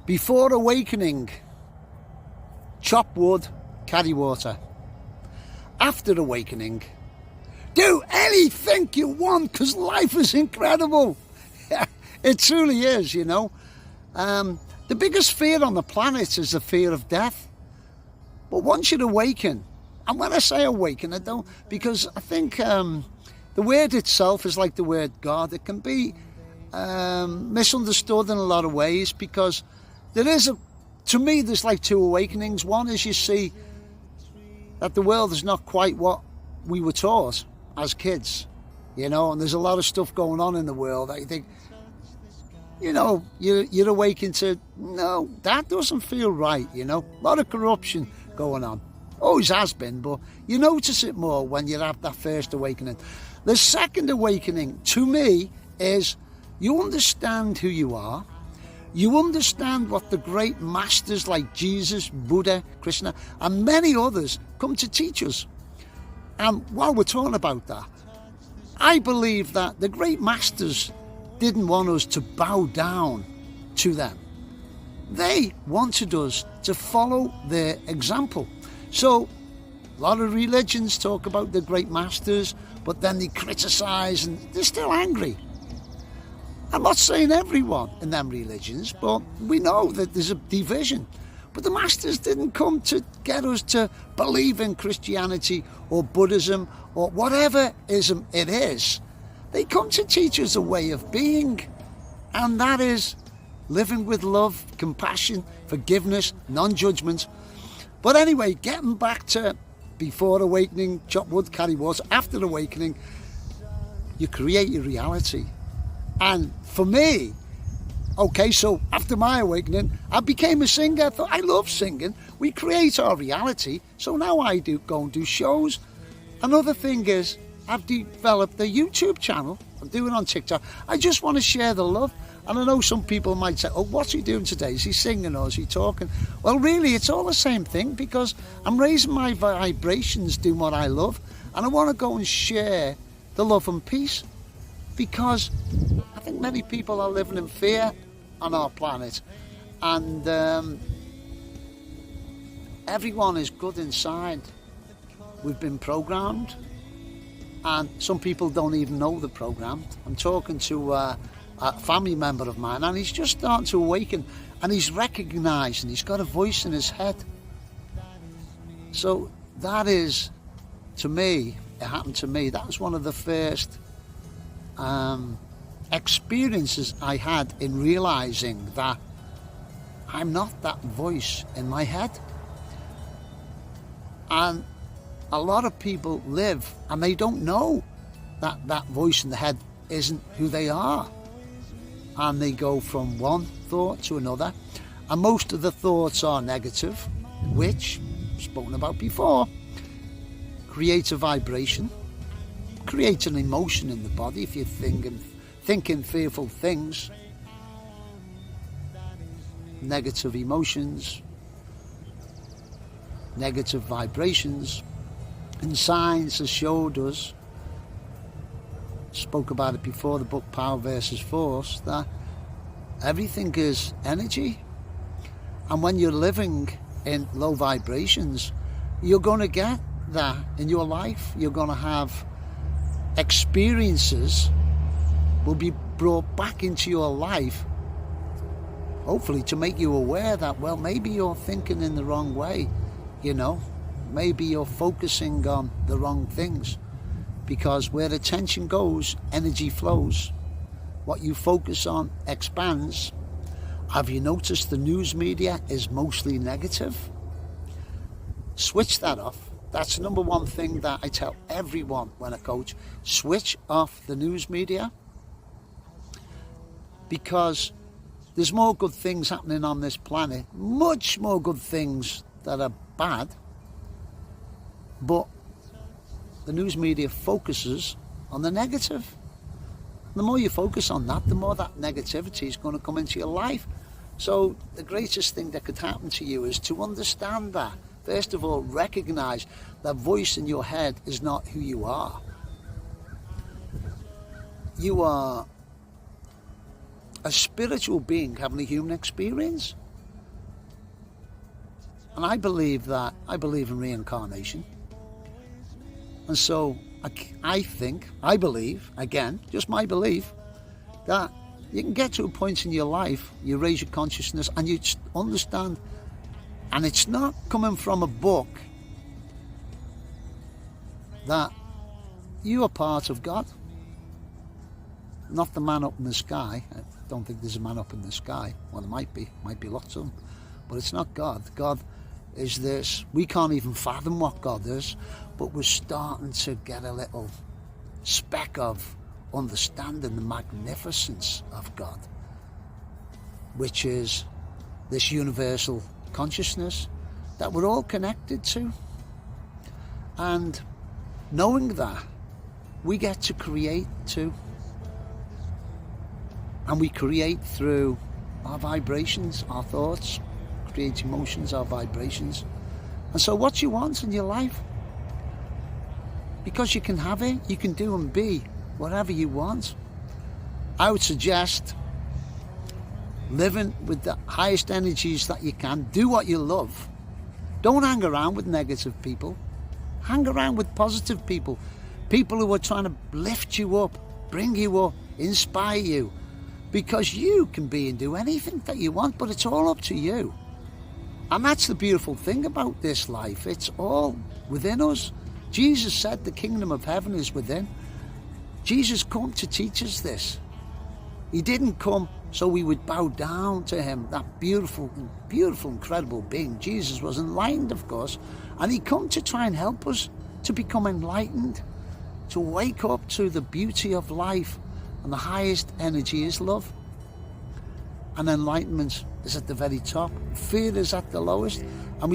Before awakening, chop wood, carry water. After awakening, do anything you want, because life is incredible. It truly is, you know. The biggest fear on the planet is the fear of death. But once you awaken, and when I say awaken, I don't, because I think the word itself is like the word God. It can be misunderstood in a lot of ways, because to me, there's like two awakenings. One is you see that the world is not quite what we were taught as kids, you know, and there's a lot of stuff going on in the world that you think, you know, you're awakened to, no, that doesn't feel right, you know. A lot of corruption going on. Always has been, but you notice it more when you have that first awakening. The second awakening, to me, is you understand who you are. You understand what the great masters like Jesus, Buddha, Krishna, and many others come to teach us. And while we're talking about that, I believe that the great masters didn't want us to bow down to them. They wanted us to follow their example. So a lot of religions talk about the great masters, but then they criticize and they're still angry. I'm not saying everyone in them religions, but we know that there's a division. But the masters didn't come to get us to believe in Christianity or Buddhism or whatever ism it is. They come to teach us a way of being, and that is living with love, compassion, forgiveness, non-judgment. But anyway, getting back to before awakening, chop wood, carry water. After awakening, you create your reality. And for me, okay, so after my awakening, I became a singer. I thought, I love singing. We create our reality. So now I go and do shows. Another thing is, I've developed a YouTube channel. I'm doing it on TikTok. I just want to share the love. And I know some people might say, oh, what's he doing today? Is he singing or is he talking? Well, really, it's all the same thing, because I'm raising my vibrations, doing what I love. And I want to go and share the love and peace, because I think many people are living in fear on our planet. And everyone is good inside. We've been programmed. And some people don't even know they're programmed. I'm talking to a family member of mine, and he's just starting to awaken, and he's recognising he's got a voice in his head. So that is, to me, it happened to me. That was one of the first experiences I had in realising that I'm not that voice in my head. And a lot of people live and they don't know that that voice in the head isn't who they are. And they go from one thought to another. And most of the thoughts are negative, which, spoken about before, creates a vibration, creates an emotion in the body. If you're thinking fearful things, negative emotions, negative vibrations. And science has showed us, spoke about it before, the book Power versus Force, that everything is energy. And when you're living in low vibrations, you're going to get that in your life. You're going to have experiences will be brought back into your life, hopefully to make you aware that, well, maybe you're thinking in the wrong way, you know. Maybe you're focusing on the wrong things, because where attention goes, energy flows. What you focus on expands. Have you noticed the news media is mostly negative? Switch that off. That's the number one thing that I tell everyone when I coach. Switch off the news media, because there's more good things happening on this planet, much more good things that are bad. But the news media focuses on the negative. The more you focus on that, the more that negativity is going to come into your life. So the greatest thing that could happen to you is to understand that. First of all, recognize that voice in your head is not who you are. You are a spiritual being having a human experience. And I believe in reincarnation. And so I believe, again, just my belief, that you can get to a point in your life, you raise your consciousness and you understand, and it's not coming from a book, that you are part of God. Not the man up in the sky. I don't think there's a man up in the sky. Well, there might be lots of them. But it's not God. God is this. We can't even fathom what God is, but we're starting to get a little speck of understanding the magnificence of God, which is this universal consciousness that we're all connected to. And knowing that, we get to create too. And we create through our vibrations, our thoughts, create emotions, our vibrations. And so what you want in your life, because you can have it, you can do and be whatever you want. I would suggest living with the highest energies that you can. Do what you love. Don't hang around with negative people. Hang around with positive people. People who are trying to lift you up, bring you up, inspire you. Because you can be and do anything that you want, but it's all up to you. And that's the beautiful thing about this life. It's all within us. Jesus said the kingdom of heaven is within. Jesus came to teach us this. He didn't come so we would bow down to him, that beautiful, incredible being. Jesus was enlightened, of course, and he came to try and help us to become enlightened, to wake up to the beauty of life. And the highest energy is love. And enlightenment is at the very top. Fear is at the lowest. And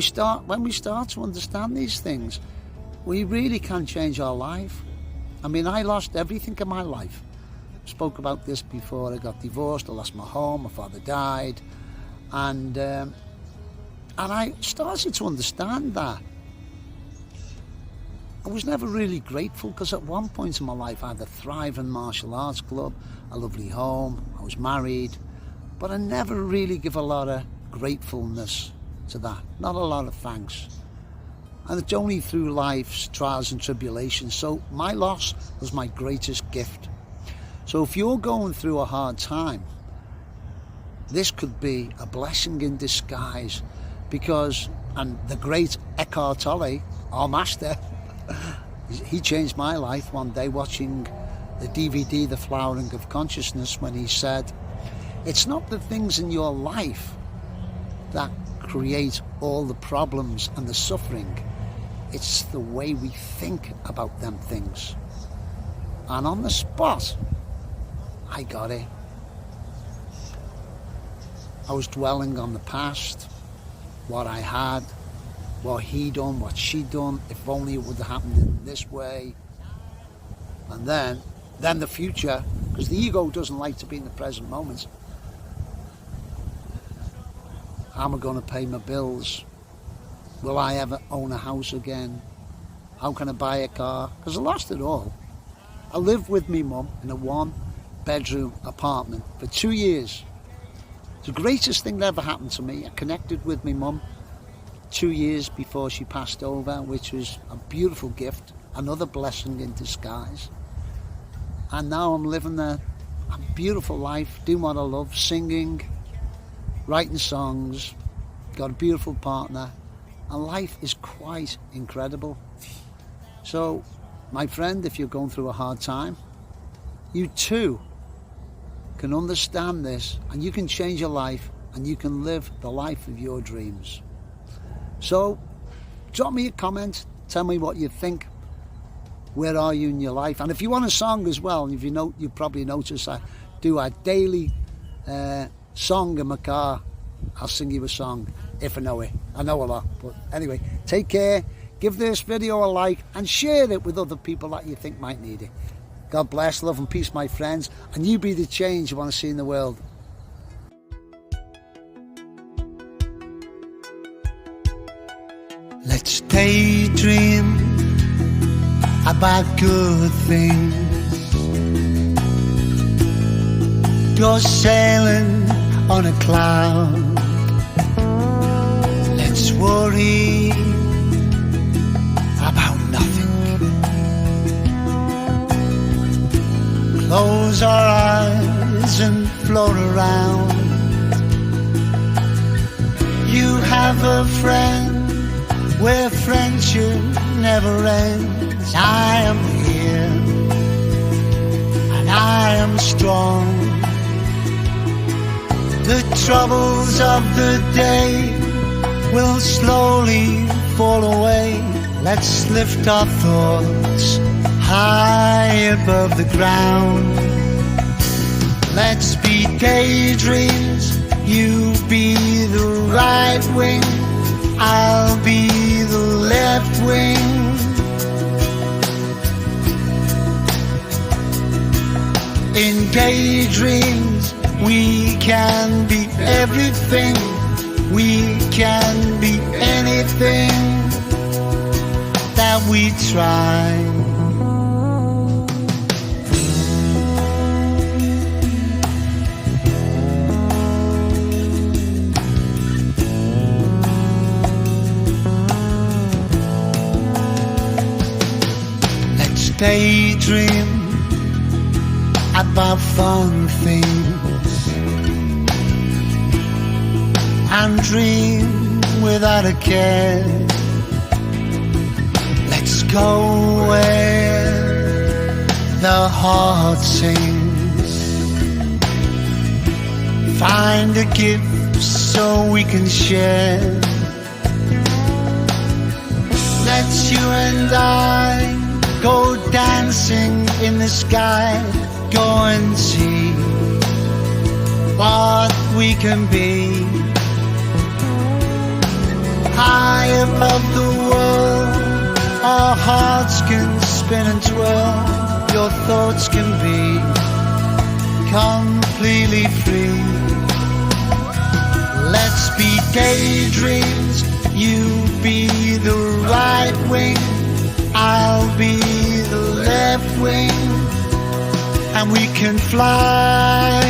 when we start to understand these things, we really can change our life. I mean, I lost everything in my life. I spoke about this before. I got divorced, I lost my home, my father died. And I started to understand that. I was never really grateful, because at one point in my life I had a thriving martial arts club, a lovely home, I was married, but I never really give a lot of gratefulness to that, not a lot of thanks. And it's only through life's trials and tribulations. So my loss was my greatest gift. So if you're going through a hard time, this could be a blessing in disguise, because, and the great Eckhart Tolle, our master, he changed my life one day watching the DVD, The Flowering of Consciousness, when he said, it's not the things in your life that create all the problems and the suffering. It's the way we think about them things. And on the spot, I got it. I was dwelling on the past, what I had, what he done, what she done, if only it would have happened in this way. And then the future, because the ego doesn't like to be in the present moment. How am I going to pay my bills? Will I ever own a house again? How can I buy a car? Because I lost it all. I lived with me mum in a 1-bedroom apartment for 2 years. It's the greatest thing that ever happened to me. I connected with me mum 2 years before she passed over, which was a beautiful gift, another blessing in disguise. And now I'm living a beautiful life, doing what I love, singing, writing songs, got a beautiful partner, and life is quite incredible. So, my friend, if you're going through a hard time, you too can understand this, and you can change your life, and you can live the life of your dreams. So, drop me a comment, tell me what you think. Where are you in your life? And if you want a song as well, and if you probably notice I do a daily song in my car. I'll sing you a song if I know it. I know a lot, but anyway, take care. Give this video a like and share it with other people that you think might need it. God bless, love and peace, my friends, and you be the change you want to see in the world. Let's daydream about good things. You're sailing on a cloud. Let's worry close our eyes and float around. You have a friend where friendship never ends. I am here and I am strong. The troubles of the day will slowly fall away. Let's lift our thoughts high above the ground. Let's be daydreams. You be the right wing, I'll be the left wing. In daydreams we can be everything. We can be anything that we try. Let's daydream about fun things and dream without a care. Let's go where the heart sings. Find a gift so we can share. Let's you and I go dancing in the sky. Go and see what we can be. High above the world, our hearts can spin and twirl. Your thoughts can be completely free. Let's be daydreams. You be the right wing, I'll be the left wing, and we can fly.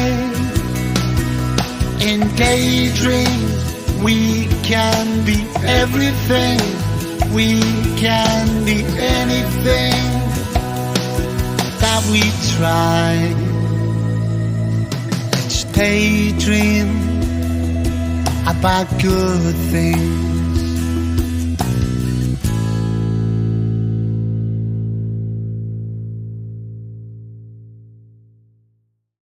In daydreams we can be everything. We can be anything that we try. Let's daydream about good things